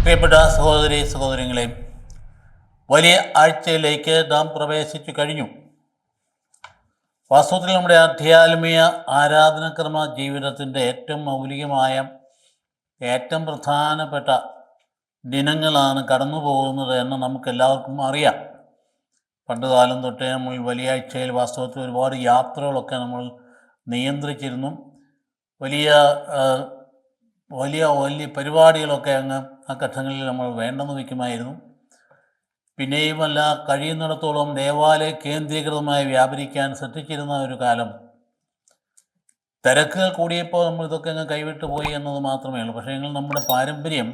പ്രിയപ്പെട്ട സഹോദരി സഹോദരങ്ങളെ, വലിയ ആഴ്ചയിലേക്ക് നാം പ്രവേശിച്ചു കഴിഞ്ഞു. വാസ്തവത്തിൽ നമ്മുടെ ആധ്യാത്മിക ആരാധനക്രമ ജീവിതത്തിൻ്റെ ഏറ്റവും മൗലികമായ ഏറ്റവും പ്രധാനപ്പെട്ട ദിനങ്ങളാണ് കടന്നു പോകുന്നത് എന്ന് നമുക്കെല്ലാവർക്കും അറിയാം. പണ്ടുകാലം തൊട്ടേ നമ്മൾ വലിയ ആഴ്ചയിൽ വാസ്തവത്തിൽ ഒരുപാട് യാത്രകളൊക്കെ നമ്മൾ നിയന്ത്രിച്ചിരുന്നു. വലിയ വലിയ വലിയ പരിപാടികളൊക്കെ അങ്ങ് ആ ഘട്ടങ്ങളിൽ നമ്മൾ വേണ്ടെന്ന് വയ്ക്കുമായിരുന്നു. പിന്നെയുമല്ല, കഴിയുന്നിടത്തോളം ദേവാലയ കേന്ദ്രീകൃതമായി വ്യാപരിക്കാൻ ശ്രദ്ധിച്ചിരുന്ന ഒരു കാലം. തിരക്കുകൾ കൂടിയപ്പോൾ നമ്മൾ ഇതൊക്കെ അങ്ങ് കൈവിട്ടു പോയി എന്നത് മാത്രമേ ഉള്ളൂ. പക്ഷേ നമ്മുടെ പാരമ്പര്യം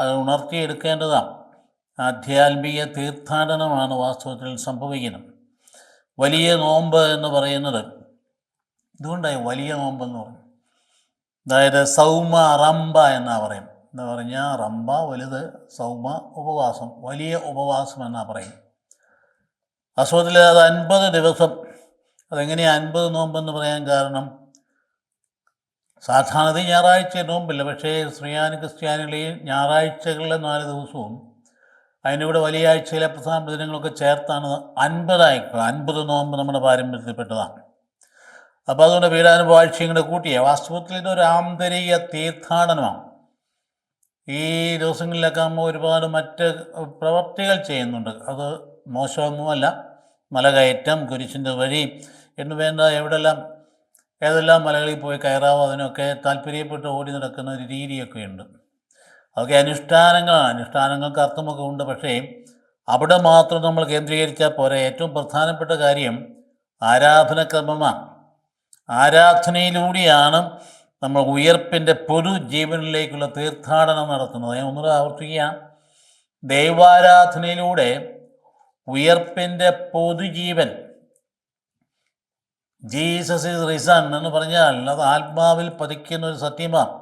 അത് ഉണർത്തിയെടുക്കേണ്ടതാണ്. ആധ്യാത്മിക തീർത്ഥാടനമാണ് വാസ്തവത്തിൽ സംഭവിക്കുന്നത്. വലിയ നോമ്പ് എന്ന് പറയുന്നത് ഇതുകൊണ്ടായി വലിയ നോമ്പെന്ന് പറയും. അതായത് സൗമ റംബ എന്നാ പറയും. എന്ന് പറഞ്ഞാൽ റംബ വലുത്, സൗമ ഉപവാസം, വലിയ ഉപവാസം എന്നാ പറയും. വാസ്തവത്തിൽ അത് 50 ദിവസം. അതെങ്ങനെയാണ് 50 നോമ്പെന്ന് പറയാൻ കാരണം, സാധാരണ ഞായറാഴ്ച നോമ്പില്ല. പക്ഷേ ശ്രീയാനി ക്രിസ്ത്യാനികളെയും ഞായറാഴ്ചകളിലെ 4 ദിവസവും അതിൻ്റെ കൂടെ വലിയ ആഴ്ചയിലെ പ്രധാന ദിനങ്ങളൊക്കെ ചേർത്താണ് 50 നോമ്പ് നമ്മുടെ പാരമ്പര്യത്തിൽപ്പെട്ടതാണ്. അപ്പോൾ അതുകൊണ്ട് പീഡാനുഭവാഴ്ചയും കൂടെ കൂട്ടിയ വാസ്തവത്തിൽ ഇതൊരു ആന്തരിക തീർത്ഥാടനമാണ്. ഈ ദിവസങ്ങളിലൊക്കെ നമ്മൾ ഒരുപാട് മറ്റ് പ്രവർത്തികൾ ചെയ്യുന്നുണ്ട്. അത് മോശമൊന്നുമല്ല. മലകയറ്റം, കുരിശിൻ്റെ വഴി എന്ന് വേണ്ട ഏതെല്ലാം മലകളിൽ പോയി കയറാവോ അതിനൊക്കെ താല്പര്യപ്പെട്ട് ഓടി നടക്കുന്ന ഒരു രീതിയൊക്കെ ഉണ്ട്. അതൊക്കെ അനുഷ്ഠാനങ്ങളാണ്. അനുഷ്ഠാനങ്ങൾക്ക് അർത്ഥമൊക്കെ ഉണ്ട്. പക്ഷേ അവിടെ മാത്രം നമ്മൾ കേന്ദ്രീകരിച്ചാൽ പോരെ. ഏറ്റവും പ്രധാനപ്പെട്ട കാര്യം ആരാധനക്രമമാണ്. ആരാധനയിലൂടെയാണ് നമ്മൾ ഉയർപ്പിൻ്റെ പൊതുജീവനിലേക്കുള്ള തീർത്ഥാടനം നടത്തുന്നത്. ഞാൻ ഒന്നുകൂടെ ആവർത്തിക്കുകയാണ്. ദൈവാരാധനയിലൂടെ ഉയർപ്പിൻ്റെ പൊതുജീവൻ, ജീസസ് ഈസ് റിസൺ എന്ന് പറഞ്ഞാൽ അത് ആത്മാവിൽ പതിക്കുന്ന ഒരു സത്യമാണ്.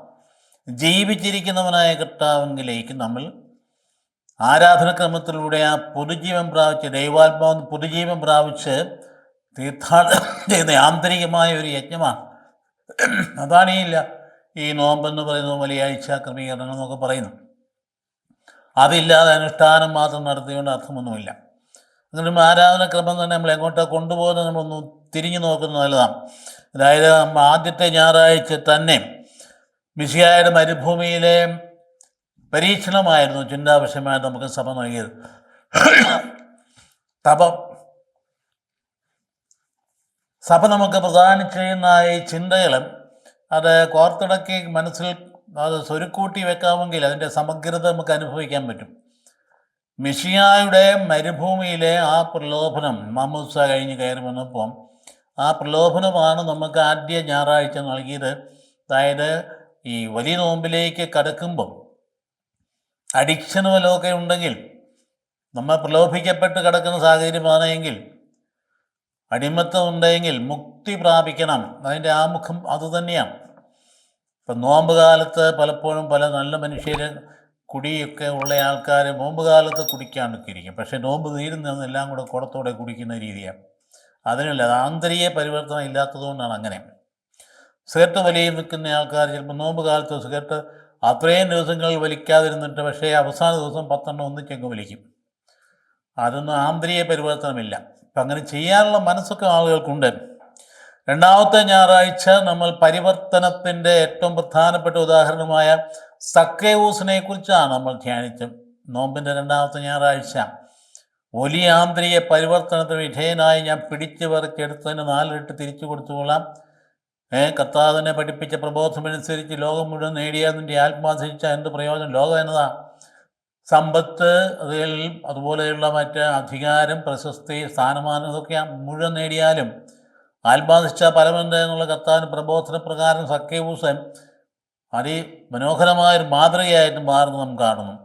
ജീവിച്ചിരിക്കുന്നവനായ കർത്താവിലേക്ക് നമ്മൾ ആരാധനക്രമത്തിലൂടെ ആ പൊതുജീവൻ പ്രാപിച്ച്, ദൈവാത്മാവ് പൊതുജീവൻ പ്രാപിച്ച് തീർത്ഥാടനം ചെയ്യുന്ന ആന്തരികമായ ഒരു യജ്ഞമാണ്. അതാണ് ഈ നോമ്പെന്ന് പറയുന്നത്, വലിയ ആഴ്ച ക്രമീകരണം എന്നൊക്കെ പറയുന്നു. അതില്ലാതെ അനുഷ്ഠാനം മാത്രം നടത്തിക്കൊണ്ട് അർത്ഥമൊന്നുമില്ല. എന്നിട്ടും ആരാധനക്രമം തന്നെ നമ്മൾ എങ്ങോട്ടാണ് കൊണ്ടുപോകുന്നത് നമ്മളൊന്ന് തിരിഞ്ഞു നോക്കുന്നത് നല്ലതാണ്. അതായത് ആദ്യത്തെ ഞായറാഴ്ച തന്നെ മിശിഹായുടെ മരുഭൂമിയിലെ പരീക്ഷണമായിരുന്നു ചിന്താവിഷയമായിട്ട് നമുക്ക് സഭ നൽകിയത്. സഭ നമുക്ക് പ്രദാനം ചെയ്യുന്ന ഈ ചിന്തകൾ അത് കോർത്തിണക്കി മനസ്സിൽ അത് സ്വരുക്കൂട്ടി വെക്കാമെങ്കിൽ അതിൻ്റെ സമഗ്രത നമുക്ക് അനുഭവിക്കാൻ പറ്റും. മിശിഹായുടെ മരുഭൂമിയിലെ ആ പ്രലോഭനം, മാമോദിസ കഴിഞ്ഞ് കയറി വന്നപ്പോൾ ആ പ്രലോഭനമാണ് നമുക്ക് ആദ്യ ഞായറാഴ്ച നൽകിയത്. അതായത് ഈ വലിയ നോമ്പിലേക്ക് കടക്കുമ്പം അഡിക്ഷൻ വല്ലതൊക്കെ ഉണ്ടെങ്കിൽ, നമ്മൾ പ്രലോഭിക്കപ്പെട്ട് കിടക്കുന്ന സാഹചര്യമാണെങ്കിൽ, അടിമത്തം ഉണ്ടെങ്കിൽ മുക്തി പ്രാപിക്കണം. അതിൻ്റെ ആമുഖം അതുതന്നെയാണ്. ഇപ്പം നോമ്പ് കാലത്ത് പലപ്പോഴും പല നല്ല മനുഷ്യർ, കുടിയൊക്കെ ഉള്ള ആൾക്കാർ നോമ്പ് കാലത്ത് കുടിക്കാണ്ടൊക്കെ ഇരിക്കും. പക്ഷേ നോമ്പ് തീരുന്നതെല്ലാം കൂടെ കുടത്തോടെ കുടിക്കുന്ന രീതിയാണ്. അതിനല്ല, ആന്തരിക പരിവർത്തനം ഇല്ലാത്തതുകൊണ്ടാണ് അങ്ങനെ. സിഗരറ്റ് വലിയ നിൽക്കുന്ന ആൾക്കാർ ചിലപ്പോൾ നോമ്പ് കാലത്ത് സിഗരറ്റ് അത്രയും ദിവസങ്ങളിൽ വലിക്കാതിരുന്നിട്ട് പക്ഷേ അവസാന ദിവസം 10 ഒന്നിച്ചങ്ങ് വലിക്കും. അതൊന്നും ആന്തരിക പരിവർത്തനമില്ല. അപ്പം അങ്ങനെ ചെയ്യാനുള്ള മനസ്സൊക്കെ ആളുകൾക്കുണ്ട്. രണ്ടാമത്തെ ഞായറാഴ്ച നമ്മൾ പരിവർത്തനത്തിൻ്റെ ഏറ്റവും പ്രധാനപ്പെട്ട ഉദാഹരണമായ സക്കേവൂസിനെ കുറിച്ചാണ് നമ്മൾ ധ്യാനിച്ചത്. നോമ്പിൻ്റെ രണ്ടാമത്തെ ഞായറാഴ്ച വലിയ ആന്തരിക പരിവർത്തനത്തിന് വിധേയനായി ഞാൻ പിടിച്ചു പറിച്ചെടുത്തതിന് 4 ഇരട്ടി തിരിച്ചു കൊടുത്തുകൊള്ളാം. കർത്താവിനെ പഠിപ്പിച്ച പ്രബോധമനുസരിച്ച് ലോകം മുഴുവൻ നേടിയാൽ നിൻ്റെ ആത്മാധിച്ച എന്ത് പ്രയോജനം? ലോകം എന്നതാണ് സമ്പത്ത്, അതുപോലെയുള്ള മറ്റ് അധികാരം, പ്രശസ്തി, സ്ഥാനമാനം, ഇതൊക്കെ മുഴുവൻ നേടിയാലും ആത്മാധിച്ച ഫലമെന്ത് എന്നുള്ള കർത്താവിന് പ്രബോധന പ്രകാരം സക്കേവൂസൻ മനോഹരമായൊരു മാതൃകയായിട്ട് മാറുന്നത് നാം കാണുന്നു.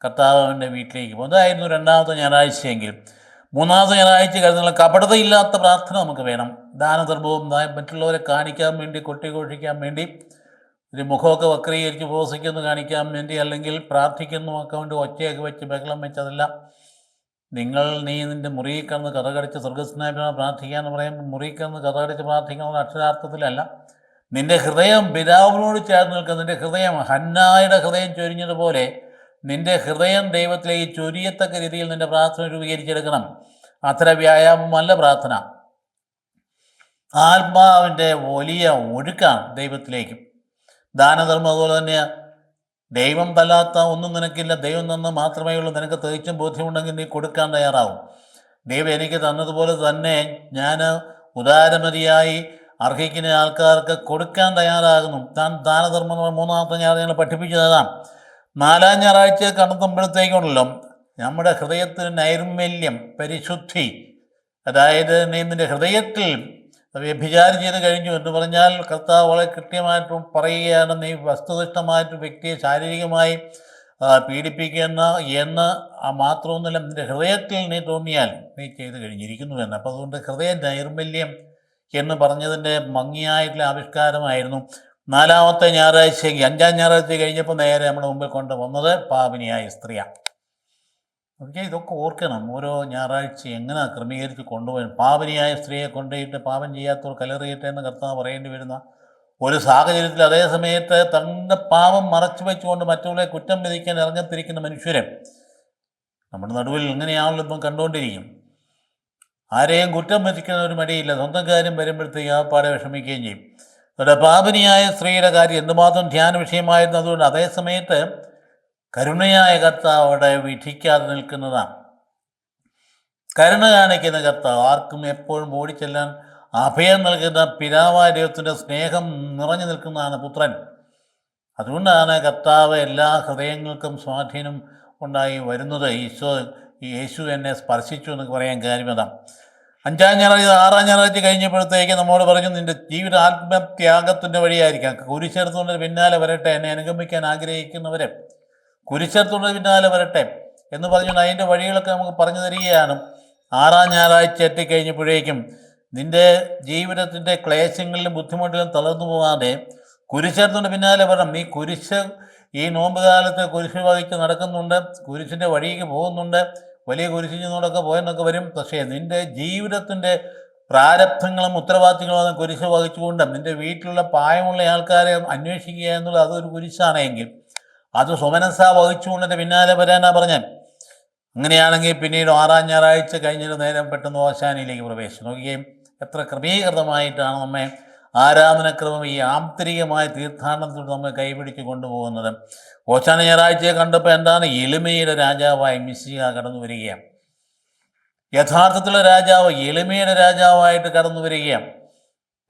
കർത്താവിൻ്റെ വീട്ടിലേക്ക് പോകും. അതായിരുന്നു രണ്ടാമത്തെ ഞായറാഴ്ചയെങ്കിൽ. മൂന്നാമത്തെ ഞായറാഴ്ച കഴിഞ്ഞുള്ള കപടതയില്ലാത്ത പ്രാർത്ഥന നമുക്ക് വേണം. ദാനധർമ്മവും മറ്റുള്ളവരെ കാണിക്കാൻ വേണ്ടി, കൊട്ടിഘോഷിക്കാൻ വേണ്ടി, ഒരു മുഖമൊക്കെ വക്രീകരിച്ച് ഉപവസിക്കുന്നു കാണിക്കാൻ വേണ്ടി, അല്ലെങ്കിൽ പ്രാർത്ഥിക്കുന്നതൊക്കെ വേണ്ടി ഒച്ചയൊക്കെ വെച്ച് ബഹളം വെച്ച്, അതെല്ലാം നീ നിൻ്റെ മുറിയിൽ കിടന്ന് കഥകടിച്ച് സ്വർഗസ്നായനാണ് പ്രാർത്ഥിക്കാമെന്ന് പറയുമ്പോൾ മുറിയിൽ കിടന്ന് കഥകടിച്ച് പ്രാർത്ഥിക്കണമെന്ന് അക്ഷരാർത്ഥത്തിലല്ല. നിൻ്റെ ഹൃദയം പിതാവിനോട് ചേർന്ന് നിൽക്കുക. നിൻ്റെ ഹൃദയം ഹന്നായുടെ ഹൃദയം ചൊരിഞ്ഞതുപോലെ നിന്റെ ഹൃദയം ദൈവത്തിലേക്ക് ചൊരിയത്തക്ക രീതിയിൽ നിന്റെ പ്രാർത്ഥന രൂപീകരിച്ചെടുക്കണം. അത്ര വ്യായാമമല്ല പ്രാർത്ഥന, ആത്മാവിൻ്റെ വലിയ ഒഴുക്കാണ് ദൈവത്തിലേക്ക്. ദാനധർമ്മം അതുപോലെ തന്നെ. ദൈവം തല്ലാത്ത ഒന്നും നിനക്കില്ല, ദൈവം തന്ന് മാത്രമേ ഉള്ളൂ. നിനക്ക് തികച്ചും ബോധ്യമുണ്ടെങ്കിൽ നീ കൊടുക്കാൻ തയ്യാറാവും. ദൈവം എനിക്ക് തന്നതുപോലെ തന്നെ ഞാൻ ഉദാരമതിയായി അർഹിക്കുന്ന ആൾക്കാർക്ക് കൊടുക്കാൻ തയ്യാറാകുന്നു. താൻ ദാനധർമ്മം മൂന്നാമത്തെ ഞായറാഴ്ച ഞങ്ങൾ പഠിപ്പിച്ചതാണ്. നാലാം ഞായറാഴ്ച കടത്തുമ്പോഴത്തേക്കുണ്ടല്ലോ നമ്മുടെ ഹൃദയത്തിന് നൈർമല്യം, പരിശുദ്ധി, അതായത് നീ നിൻ്റെ ഹൃദയത്തിൽ വ്യഭിചാരം ചെയ്ത് കഴിഞ്ഞു എന്ന് പറഞ്ഞാൽ കർത്താവ് വളരെ കൃത്യമായിട്ടും പറയുകയാണ്, നീ വസ്തുനിഷ്ഠമായിട്ട് വ്യക്തിയെ ശാരീരികമായി പീഡിപ്പിക്കുന്ന എന്ന് മാത്രമൊന്നുമില്ല, നിൻ്റെ ഹൃദയത്തിൽ നീ തോന്നിയാൽ നീ ചെയ്ത് കഴിഞ്ഞിരിക്കുന്നു എന്ന്. അപ്പോൾ അതുകൊണ്ട് ഹൃദയ നൈർമല്യം എന്ന് പറഞ്ഞതിൻ്റെ ഭംഗിയായിട്ടുള്ള ആവിഷ്കാരമായിരുന്നു നാലാമത്തെ ഞായറാഴ്ചയ്ക്ക്. അഞ്ചാം ഞായറാഴ്ച കഴിഞ്ഞപ്പോൾ നേരെ നമ്മുടെ മുമ്പിൽ കൊണ്ടുവന്നത് പാപിനിയായ സ്ത്രീയാണ്. ഓക്കെ, ഇതൊക്കെ ഓർക്കണം. ഓരോ ഞായറാഴ്ച എങ്ങനെ ക്രമീകരിച്ച് കൊണ്ടുപോകാൻ. പാപിനിയായ സ്ത്രീയെ കൊണ്ടുപോയിട്ട് പാപം ചെയ്യാത്തവർ കല്ലെറിയട്ടെ എന്ന് കർത്താവ് പറയേണ്ടി വരുന്ന ഒരു സാഹചര്യത്തിൽ അതേ സമയത്ത് തൻ്റെ പാപം മറച്ചു വെച്ചുകൊണ്ട് മറ്റുള്ളവരെ കുറ്റം വിധിക്കാൻ ഇറങ്ങത്തിരിക്കുന്ന മനുഷ്യരെ നമ്മുടെ നടുവിൽ ഇങ്ങനെയാണല്ലോ ഇപ്പം കണ്ടുകൊണ്ടിരിക്കും. ആരെയും കുറ്റം വിധിക്കുന്ന ഒരു മടിയില്ല, സ്വന്തം കാര്യം വരുമ്പോഴത്തേക്ക് ആ പാടെ വിഷമിക്കുകയും ചെയ്യും. അവിടെ പാപിനിയായ സ്ത്രീയുടെ കാര്യം എന്തുമാത്രം ധ്യാന വിഷയമായിരുന്നു. അതുകൊണ്ട് അതേ സമയത്ത് കരുണയായ കർത്താവ് അവിടെ വിധിക്കാതെ നിൽക്കുന്നതാണ്. കരുണ കാണിക്കുന്ന കർത്താവ്, ആർക്കും എപ്പോഴും ഓടിച്ചെല്ലാൻ അഭയം നൽകുന്ന പിതാവായ ദൈവത്തിൻ്റെ സ്നേഹം നിറഞ്ഞു നിൽക്കുന്നതാണ് പുത്രൻ. അതുകൊണ്ടാണ് കർത്താവ് എല്ലാ ഹൃദയങ്ങൾക്കും സ്വാധീനം ഉണ്ടായി വരുന്നത്. യേശു എന്നെ സ്പർശിച്ചു എന്ന് പറയാൻ കാര്യം അതാണ്. അഞ്ചാം ഞായറാഴ്ച ആറാം ഞായറാഴ്ച കഴിഞ്ഞപ്പോഴത്തേക്ക് നമ്മോട് പറഞ്ഞു, നിൻ്റെ ജീവിത ആത്മത്യാഗത്തിൻ്റെ വഴിയായിരിക്കാം. കുരിശെടുത്തുകൊണ്ട് പിന്നാലെ വരട്ടെ, എന്നെ അനുഗമിക്കാൻ ആഗ്രഹിക്കുന്നവരെ കുരിശെടുത്തുകൊണ്ട് പിന്നാലെ വരട്ടെ എന്ന് പറഞ്ഞുകൊണ്ട് അതിൻ്റെ വഴികളൊക്കെ നമുക്ക് പറഞ്ഞു തരികയാണ്. ആറാം ഞായറാഴ്ച എത്തിക്കഴിഞ്ഞപ്പോഴേക്കും നിൻ്റെ ജീവിതത്തിൻ്റെ ക്ലേശങ്ങളിലും ബുദ്ധിമുട്ടിലും തളർന്നു പോകാതെ കുരിശെടുത്തുകൊണ്ട് പിന്നാലെ വരണം. നീ കുരിശ് ഈ നോമ്പ് കാലത്ത് കുരിശ് വഹിച്ച് നടക്കുന്നുണ്ട്, കുരിശിൻ്റെ വഴിക്ക് പോകുന്നുണ്ട്, വലിയ കുരിശിനോടൊക്കെ പോയെന്നൊക്കെ വരും. പക്ഷേ നിൻ്റെ ജീവിതത്തിൻ്റെ പ്രാരബ്ധങ്ങളും ഉത്തരവാദിത്തങ്ങളും കുരിശ് വഹിച്ചുകൊണ്ട് നിൻ്റെ വീട്ടിലുള്ള പ്രായമുള്ള ആൾക്കാരെ അന്വേഷിക്കുക എന്നുള്ളത് അതൊരു കുരിശാണെങ്കിൽ അത് സുമനസ്സ വഹിച്ചുകൊണ്ടിൻ്റെ പിന്നാലെ വരാനാണ് പറഞ്ഞാൽ. അങ്ങനെയാണെങ്കിൽ പിന്നീട് ആറാം ഞായറാഴ്ച കഴിഞ്ഞൊരു നേരം പെട്ടെന്ന് ഓശാനയിലേക്ക് പ്രവേശിച്ചു. നോക്കുകയും എത്ര ക്രമീകൃതമായിട്ടാണ് നമ്മെ ആരാധനക്രമം ഈ ആന്തരികമായ തീർത്ഥാടനത്തിൽ നമ്മൾ കൈപിടിച്ച് കൊണ്ടുപോകുന്നത്. ഓശാന ഞായറാഴ്ചയെ കണ്ടപ്പോൾ എന്താണ്? എളിമയുടെ രാജാവായി മിശിഹ കടന്നു വരികയാണ്. യഥാർത്ഥത്തിലുള്ള രാജാവ് എളിമയുടെ രാജാവായിട്ട് കടന്നു വരികയാണ്.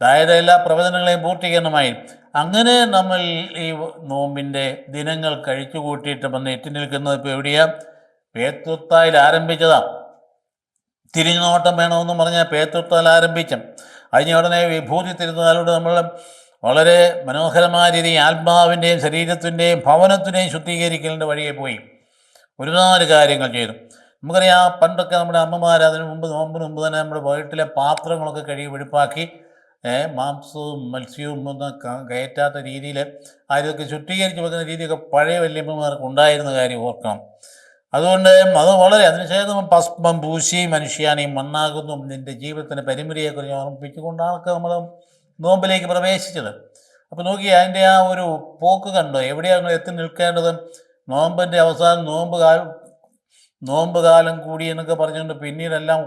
അതായത് എല്ലാ പ്രവചനങ്ങളെയും പൂർത്തീകരണമായി. അങ്ങനെ നമ്മൾ ഈ നോമ്പിൻ്റെ ദിനങ്ങൾ കഴിച്ചു കൂട്ടിയിട്ട് വന്ന് എത്തി നിൽക്കുന്നത് ഇപ്പോൾ എവിടെയാണ്? പേതൃത്തായിൽ ആരംഭിച്ചതാണ്. തിരിഞ്ഞുനോട്ടം വേണമെന്ന് പറഞ്ഞാൽ പേതൃത്താൽ ആരംഭിച്ച കഴിഞ്ഞ ഉടനെ വിഭൂതി തിരുന്നാലോട് നമ്മൾ വളരെ മനോഹരമായ രീതിയിൽ ആത്മാവിൻ്റെയും ശരീരത്തിൻ്റെയും ഭവനത്തിൻ്റെയും ശുദ്ധീകരിക്കലിൻ്റെ വഴിയെ പോയി ഒരുപാട് കാര്യങ്ങൾ ചെയ്തു. നമുക്കറിയാം, പണ്ടൊക്കെ നമ്മുടെ അമ്മമാർ അതിന് നോമ്പിന് മുമ്പ് തന്നെ നമ്മുടെ വീട്ടിലെ പാത്രങ്ങളൊക്കെ കഴുകി വെടുപ്പാക്കി മാംസവും മത്സ്യവും ഒന്നും കയറ്റാത്ത രീതിയിൽ ആരൊക്കെ ശുദ്ധീകരിച്ച് വെക്കുന്ന രീതിയൊക്കെ പഴയ വല്യമ്മമാർക്ക് ഉണ്ടായിരുന്ന കാര്യം ഓർക്കണം. അതുകൊണ്ട് അത് വളരെ അതിനുശേഷം ഭസ്മം പൂശി മനുഷ്യാനെ മണ്ണാകുന്നു നിൻ്റെ ജീവിതത്തിൻ്റെ പരിമിതിയെക്കുറിച്ച് ഓർമ്മിപ്പിച്ചുകൊണ്ടാണ് നമ്മൾ നോമ്പിലേക്ക് പ്രവേശിച്ചത്. അപ്പോൾ നോക്കി അതിൻ്റെ ആ ഒരു പോക്ക് കണ്ടോ, എവിടെയാണ് എത്തി നിൽക്കേണ്ടത്? നോമ്പിൻ്റെ അവസാനം നോമ്പ് കാലം കൂടി എന്നൊക്കെ പറഞ്ഞുകൊണ്ട് പിന്നീടെല്ലാം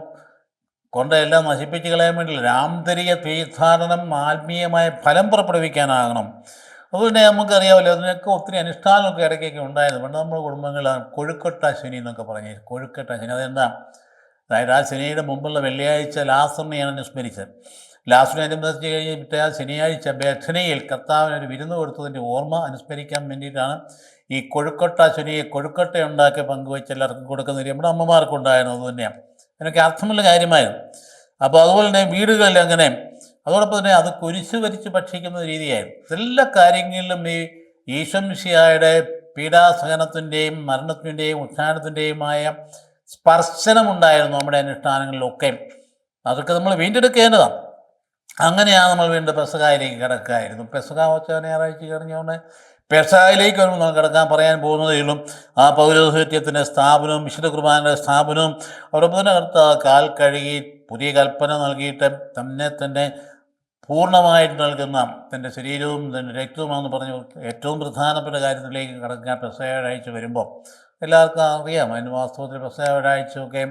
കൊണ്ടെല്ലാം നശിപ്പിച്ച് കളയാൻ വേണ്ടിയില്ല. ആന്തരിക തീർത്ഥാടനം ആത്മീയമായ ഫലം പുറപ്പെടുവിക്കാനാകണം. അതുകൊണ്ട് നമുക്കറിയാമല്ലോ, അതിനൊക്കെ ഒത്തിരി അനുഷ്ഠാനമൊക്കെ ഇടയ്ക്കൊക്കെ ഉണ്ടായിരുന്നു. പണ്ട് നമ്മുടെ കുടുംബങ്ങളിലാണ് കൊഴുക്കട്ട ശനി എന്നൊക്കെ പറഞ്ഞ്. കൊഴുക്കട്ട ശനി അതെന്താ? അതായത് ആ ശനിയുടെ മുമ്പുള്ള വെള്ളിയാഴ്ച ലാസറിനെയാണ് അനുസ്മരിച്ചത്. ലാസറിനെ അനുസ്മരിച്ച് കഴിഞ്ഞിട്ട് ആ ശനിയാഴ്ച ബെഥനിയിൽ കർത്താവിനൊരു വിരുന്ന് കൊടുത്തതിൻ്റെ ഓർമ്മ അനുസ്മരിക്കാൻ വേണ്ടിയിട്ടാണ് ഈ കൊഴുക്കട്ട ശനിയെ കൊഴുക്കട്ട ഉണ്ടാക്കി പങ്കുവെച്ച് എല്ലാവർക്കും കൊടുക്കുന്ന നമ്മുടെ അമ്മമാർക്കുണ്ടായിരുന്നു. അതുതന്നെയാണ് അതിനൊക്കെ അർത്ഥമുള്ള കാര്യമായിരുന്നു. അപ്പോൾ അതുപോലെ തന്നെ വീടുകളിൽ അങ്ങനെ അതോടൊപ്പം തന്നെ അത് കുരിശ് വരിച്ച് ഭക്ഷിക്കുന്ന രീതിയായിരുന്നു. എല്ലാ കാര്യങ്ങളിലും ഈ ഈശ്വംശിയായുടെ പീഡാസഹനത്തിൻ്റെയും മരണത്തിൻ്റെയും ഉത്ഥാനത്തിൻ്റെയുമായ സ്പർശനമുണ്ടായിരുന്നു നമ്മുടെ അനുഷ്ഠാനങ്ങളിലൊക്കെ. അതൊക്കെ നമ്മൾ വീണ്ടെടുക്കേണ്ടതാണ്. അങ്ങനെയാണ് നമ്മൾ വീണ്ടും പെസഹായിലേക്ക് കിടക്കായിരുന്നു. പെസഹ ഞായറാഴ്ച കഴിഞ്ഞുകൊണ്ട് പെസഹായിലേക്ക് വരുമ്പോൾ നമ്മൾ കിടക്കാൻ പറയാൻ പോകുന്നതേ ഉള്ളൂ. ആ പൗരോഹിത്യത്തിൻ്റെ സ്ഥാപനവും വിശുദ്ധ കുർബാനയുടെ സ്ഥാപനവും അവരൊപ്പം തന്നെ കാൽ കഴുകി പുതിയ കൽപ്പന നൽകിയിട്ട് തന്നെ പൂർണ്ണമായിട്ട് നൽകുന്ന തൻ്റെ ശരീരവും തൻ്റെ രക്തവുമാണെന്ന് പറഞ്ഞു ഏറ്റവും പ്രധാനപ്പെട്ട കാര്യത്തിലേക്ക് കടക്കാൻ പെസഹ വ്യാഴാഴ്ച വരുമ്പോൾ എല്ലാവർക്കും അറിയാം. അതിന് വാസ്തവത്തിൽ പെസഹ വ്യാഴാഴ്ചയൊക്കെ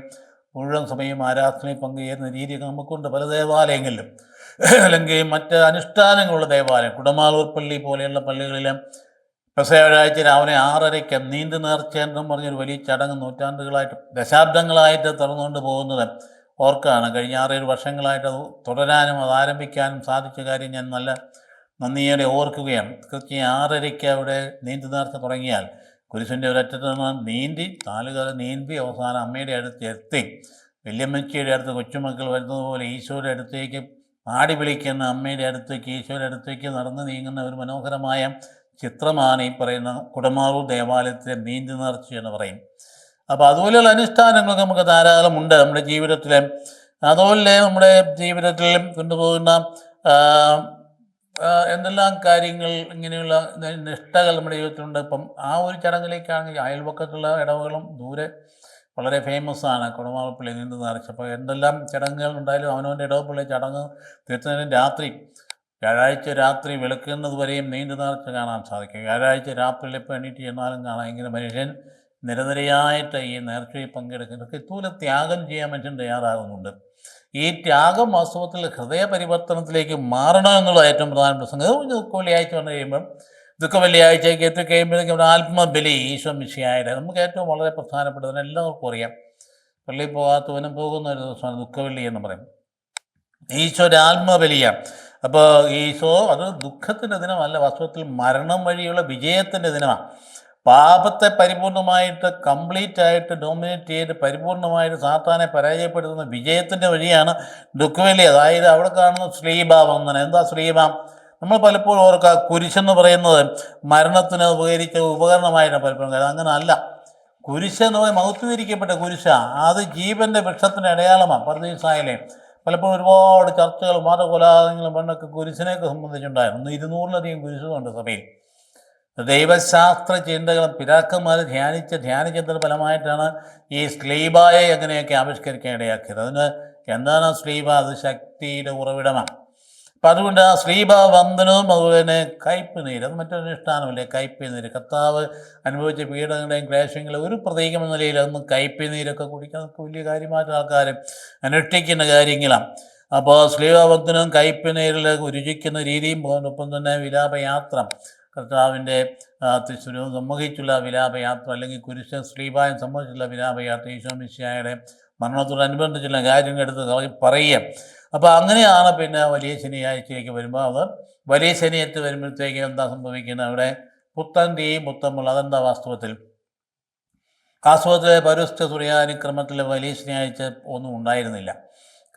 മുഴുവൻ സമയം ആരാധനയിൽ പങ്കുചേരുന്ന രീതിയൊക്കെ നമുക്കുണ്ട് പല ദേവാലയങ്ങളിലും, അല്ലെങ്കിൽ മറ്റ് അനുഷ്ഠാനങ്ങളുള്ള ദേവാലയം, കുടമാളൂർ പള്ളി പോലെയുള്ള പള്ളികളിലും പെസഹ വ്യാഴാഴ്ച രാവിലെ 6:30 നീണ്ടു നേർച്ചയെന്നും പറഞ്ഞൊരു വലിയ ചടങ്ങ് നൂറ്റാണ്ടുകളായിട്ട് ദശാബ്ദങ്ങളായിട്ട് തുറന്നുകൊണ്ട് പോകുന്നത് ഓർക്കാണ്. കഴിഞ്ഞ 6-7 വർഷങ്ങളായിട്ട് അത് തുടരാനും അത് ആരംഭിക്കാനും സാധിച്ച കാര്യം ഞാൻ നല്ല നന്ദിയോടെ ഓർക്കുകയാണ്. കൃത്യം 6:30 അവിടെ നീണ്ടു നേർച്ച തുടങ്ങിയാൽ കുരിശിൻ്റെ ഒരറ്റത്ത് നിന്ന് നീന്തി കാലുകൾ നീന്തി അവസാനം അമ്മയുടെ അടുത്ത് എത്തി, വല്യമ്മച്ചിയുടെ അടുത്ത് കൊച്ചുമക്കൾ വരുന്നത് പോലെ ഈശോയുടെ അടുത്തേക്ക് ആടി വിളിക്കുന്ന അമ്മയുടെ അടുത്തേക്ക് ഈശോയുടെ അടുത്തേക്ക് നടന്നു നീങ്ങുന്ന ഒരു മനോഹരമായ ചിത്രമാണ് ഈ പറയുന്ന കുടമാളൂർ ദേവാലയത്തിലെ നീന്തി നേർച്ച എന്ന് പറയും. അപ്പോൾ അതുപോലെയുള്ള അനുഷ്ഠാനങ്ങളൊക്കെ നമുക്ക് ധാരാളമുണ്ട് നമ്മുടെ ജീവിതത്തിൽ. അതുപോലെ നമ്മുടെ ജീവിതത്തിൽ കൊണ്ടുപോകുന്ന എന്തെല്ലാം കാര്യങ്ങൾ, ഇങ്ങനെയുള്ള നിഷ്ഠകൾ നമ്മുടെ ജീവിതത്തിലുണ്ട്. ഇപ്പം ആ ഒരു ചടങ്ങിലേക്കാണെങ്കിൽ അയൽപക്കത്തുള്ള ഇടവകളും ദൂരെ വളരെ ഫേമസ് ആണ് കുടമാളപ്പള്ളി നീണ്ടു നേർച്ച. അപ്പോൾ എന്തെല്ലാം ചടങ്ങുകൾ ഉണ്ടായാലും അവനവൻ്റെ ഇടവപ്പള്ളി ചടങ്ങ് തീർച്ചയായും രാത്രി വ്യാഴാഴ്ച രാത്രി വെളുക്കുന്നത് വരെയും നീണ്ടു നേർച്ച കാണാൻ സാധിക്കും. വ്യാഴാഴ്ച രാത്രിയിൽ ഇപ്പോൾ എണീറ്റ് ചെന്നാലും കാണാം ഇങ്ങനെ മനുഷ്യൻ നിരനിരയായിട്ട് ഈ നേർച്ചയിൽ പങ്കെടുക്കുന്നതൊക്കെ ഇതുപോലെ ത്യാഗം ചെയ്യാൻ മനുഷ്യൻ തയ്യാറാകുന്നുണ്ട്. ഈ ത്യാഗം വാസ്തവത്തിൽ ഹൃദയ പരിവർത്തനത്തിലേക്ക് മാറണം എന്നുള്ള ഏറ്റവും പ്രധാനപ്പെട്ട സംഗതി. ദുഃഖ വെള്ളിയാഴ്ച വന്നു കഴിയുമ്പം ദുഃഖ വെള്ളിയാഴ്ചയ്ക്ക് എത്തിക്കഴിയുമ്പോഴേക്കും ഒരു ആത്മബലി ഈശോ മിശിഹായുടെ നമുക്ക് ഏറ്റവും വളരെ പ്രധാനപ്പെട്ടതിന് എല്ലാവർക്കും അറിയാം. പള്ളിയിൽ പോകാത്തവനും പോകുന്ന ഒരു ദിവസമാണ് ദുഃഖവെള്ളി എന്ന് പറയും. ഈശോയുടെ ആത്മബലിയാണ്. അപ്പോൾ ഈശോ അത് ദുഃഖത്തിൻ്റെ ദിനമല്ല, വാസ്തവത്തിൽ മരണം വഴിയുള്ള വിജയത്തിൻ്റെ ദിനമാണ്. പാപത്തെ പരിപൂർണമായിട്ട് കംപ്ലീറ്റ് ആയിട്ട് ഡോമിനേറ്റ് ചെയ്ത് പരിപൂർണമായിട്ട് സാത്താനെ പരാജയപ്പെടുത്തുന്ന വിജയത്തിൻ്റെ വഴിയാണ് ദുഃഖവെള്ളി. അതായത് അവിടെ കാണുന്ന ശ്ലീബ വന്ദനം. എന്താ ശ്ലീബ? നമ്മൾ പലപ്പോഴും ഓർക്കുക കുരിശെന്ന് പറയുന്നത് മരണത്തിന് ഉപകരിച്ച ഉപകരണമായിട്ടാണ് പലപ്പോഴും. അങ്ങനെ അല്ല. കുരിശെന്ന് പറയുന്നത് മഹത്വീകരിക്കപ്പെട്ട കുരിശാണ്. അത് ജീവൻ്റെ വൃക്ഷത്തിൻ്റെ അടയാളമാണ്. പർദീസായിലെ പലപ്പോഴും ഒരുപാട് ചർച്ചകളും മതകൊലാഹലങ്ങളും പണ്ടൊക്കെ കുരിശിനെയൊക്കെ സംബന്ധിച്ചുണ്ടായിരുന്നു. 200-ലധികം കുരിശുകളുണ്ട് സഭയിൽ. ദൈവശാസ്ത്ര ചിന്തകളും പിതാക്കന്മാർ ധ്യാനിച്ചതിൻ്റെ ഫലമായിട്ടാണ് ഈ സ്ലീബായെ എങ്ങനെയൊക്കെ ആവിഷ്കരിക്കാൻ ഇടയാക്കിയത്. അതിന് എന്താണ് സ്ലീബ? അത് ശക്തിയുടെ ഉറവിടമാണ്. അപ്പം അതുകൊണ്ട് ആ ശ്ലീബ വന്ദനവും അതുപോലെ തന്നെ കയ്പ് നീര്, അത് മറ്റൊരു അനുഷ്ഠാനമല്ലേ കയ്പ് നീര്. കർത്താവ് അനുഭവിച്ച പീഡനങ്ങളുടെയും ക്ലേശങ്ങളെയും ഒരു പ്രതീകം എന്ന നിലയിൽ അതൊന്നും കയ്പ് നീരൊക്കെ കുടിക്കാനൊക്കെ വലിയ കാര്യമായിട്ട് ആൾക്കാർ അനുഷ്ഠിക്കുന്ന കാര്യങ്ങളാണ്. അപ്പോൾ ശ്ലീബ വന്ദനവും കയ്പ് നീരിൽ രുചിക്കുന്ന രീതിയും ഒപ്പം തന്നെ വിലാപയാത്ര, കർത്താവിൻ്റെ തിരുശരീരം സംവഹിച്ചുള്ള വിലാപയാത്ര, അല്ലെങ്കിൽ കുരിശൻ ശ്ലീബായും സംബന്ധിച്ചുള്ള വിലാപയാത്ര, ഈശോ മിശിഹായുടെ മരണത്തോടനുബന്ധിച്ചുള്ള കാര്യങ്ങൾ എടുത്ത് പറയുക. അപ്പോൾ അങ്ങനെയാണ് പിന്നെ വലിയ ശനിയാഴ്ചയ്ക്ക് വരുമ്പോൾ അത് വലിയ ശനിയത്ത് വരുമ്പോഴത്തേക്ക് എന്താ സംഭവിക്കുന്നത്? അവിടെ പുത്തൻ തീയും പുത്തൻ അതെന്താ വാസ്തവത്തിൽ പൗരസ്ത്യ തുര്യാനുക്രമത്തിൽ വലിയ ശനിയാഴ്ച ഒന്നും ഉണ്ടായിരുന്നില്ല.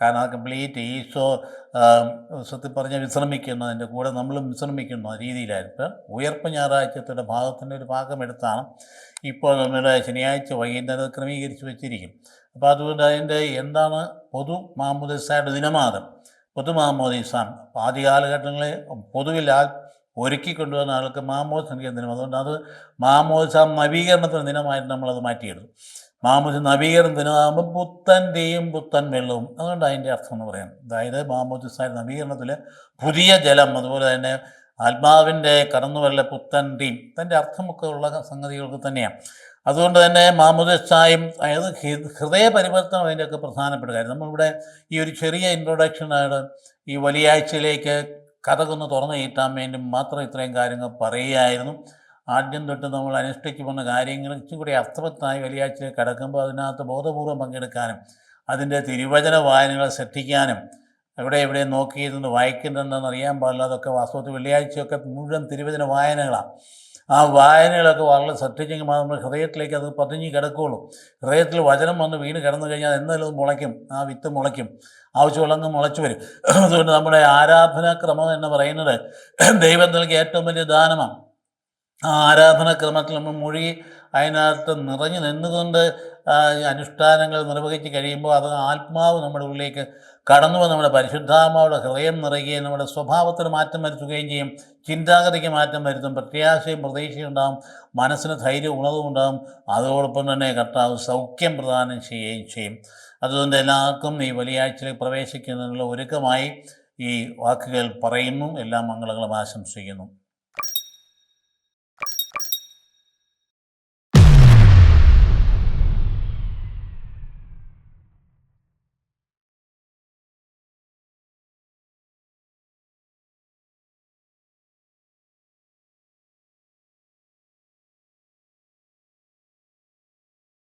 കാരണം അത് കംപ്ലീറ്റ് ഈശോ സത്യം പറഞ്ഞാൽ വിശ്രമിക്കുന്നതിൻ്റെ കൂടെ നമ്മളും വിശ്രമിക്കുന്ന രീതിയിലായിരുന്നു. ഉയർപ്പ് ഞായറാഴ്ചയുടെ ഭാഗത്തിൻ്റെ ഒരു ഭാഗം എടുത്താണ് ഇപ്പോൾ നമ്മുടെ ശനിയാഴ്ച വൈകുന്നേരം ക്രമീകരിച്ച് വെച്ചിരിക്കും. അപ്പോൾ അതുകൊണ്ട് അതിൻ്റെ എന്താണ് പൊതു മാമോദീസയുടെ ദിനമാണ് പൊതു മാമോദീസ. ആദ്യ കാലഘട്ടങ്ങളിൽ പൊതുവിൽ ഒരുക്കിക്കൊണ്ടുവന്ന ആൾക്ക് മാമോദിസ ദിനം. അതുകൊണ്ട് അത് മാമോദിസ നവീകരണത്തിൻ്റെ ദിനമായിട്ട് നമ്മളത് മാറ്റിയെടുത്തു. മാമോദിസ നവീകരണ ദിനമാകുമ്പോൾ പുത്തൻ തീയും പുത്തൻ വെള്ളവും, അതുകൊണ്ട് അതിൻ്റെ അർത്ഥം എന്ന് പറയാം. അതായത് മാമോദിസ നവീകരണത്തിൽ പുതിയ ജലം, അതുപോലെ തന്നെ ആത്മാവിൻ്റെ കടന്നുവരല പുത്തൻ തീ, അതിൻ്റെ അർത്ഥമൊക്കെ ഉള്ള സംഗതികൾക്ക് തന്നെയാണ്. അതുകൊണ്ട് തന്നെ മാമോദിസയും അതായത് ഹൃദയ പരിവർത്തനം അതിൻ്റെയൊക്കെ പ്രധാനപ്പെട്ട കാര്യം. നമ്മളിവിടെ ഈ ഒരു ചെറിയ ഇൻട്രൊഡക്ഷനായിട്ട് ഈ വെള്ളിയാഴ്ചയിലേക്ക് കഥകൊന്ന് തുറന്നു കിട്ടാൻ വേണ്ടി മാത്രം ഇത്രയും കാര്യങ്ങൾ പറയുകയായിരുന്നു. ആദ്യം തൊട്ട് നമ്മൾ അനുഷ്ഠിച്ചു വന്ന കാര്യങ്ങൾ ഇച്ചിരി അർത്ഥവത്തായി വെള്ളിയാഴ്ചയിലേക്ക് കടക്കുമ്പോൾ അതിനകത്ത് ബോധപൂർവം പങ്കെടുക്കാനും അതിൻ്റെ തിരുവചന വായനകൾ ശ്രദ്ധിക്കാനും എവിടെ നോക്കിയിരുന്ന് വായിക്കുന്നുണ്ടെന്ന് അറിയാൻ പാടില്ല. അതൊക്കെ വാസ്തവത്തിൽ വെള്ളിയാഴ്ചയൊക്കെ മുഴുവൻ തിരുവചന വായനകളാണ്. ആ വായനകളൊക്കെ വളരെ ശ്രദ്ധിച്ചെങ്കിൽ നമ്മൾ ഹൃദയത്തിലേക്ക് അത് പതിഞ്ഞ് കിടക്കുകയുള്ളൂ. ഹൃദയത്തിൽ വചനം വന്ന് വീണ് കിടന്നു കഴിഞ്ഞാൽ എന്തായാലും അത് മുളയ്ക്കും, ആ വിത്ത് മുളയ്ക്കും, ആവശ്യമുള്ളങ്ങ് മുളച്ചു വരും. അതുകൊണ്ട് നമ്മുടെ ആരാധനാക്രമം എന്ന് പറയുന്നത് ദൈവം നൽകിയ ഏറ്റവും വലിയ ദാനമാണ്. ആ ആരാധനാക്രമത്തിൽ നമ്മൾ മുഴുകി അതിനകത്ത് നിറഞ്ഞു നിന്നുകൊണ്ട് അനുഷ്ഠാനങ്ങൾ നിർവഹിച്ച് കഴിയുമ്പോൾ അത് ആത്മാവ് നമ്മുടെ ഉള്ളിലേക്ക് കടന്നു വന്ന് നമ്മുടെ പരിശുദ്ധാത്മാവുടെ ഹൃദയം നിറയുകയും നമ്മുടെ സ്വഭാവത്തിന് മാറ്റം വരുത്തുകയും ചെയ്യും. ചിന്താഗതിക്ക് മാറ്റം വരുത്തും, പ്രത്യാശയും പ്രതീക്ഷയും ഉണ്ടാകും, മനസ്സിന് ധൈര്യവും ഉണർവും ഉണ്ടാകും. അതോടൊപ്പം തന്നെ കർത്താവ് സൗഖ്യം പ്രദാനം ചെയ്യുകയും ചെയ്യും. അതുകൊണ്ട് എല്ലാവർക്കും ഈ വെള്ളിയാഴ്ചയിലേക്ക് പ്രവേശിക്കുന്നതിനുള്ള ഒരുക്കമായി ഈ വാക്കുകൾ പറയുന്നു. എല്ലാ മംഗളങ്ങളും ആശംസിക്കുന്നു.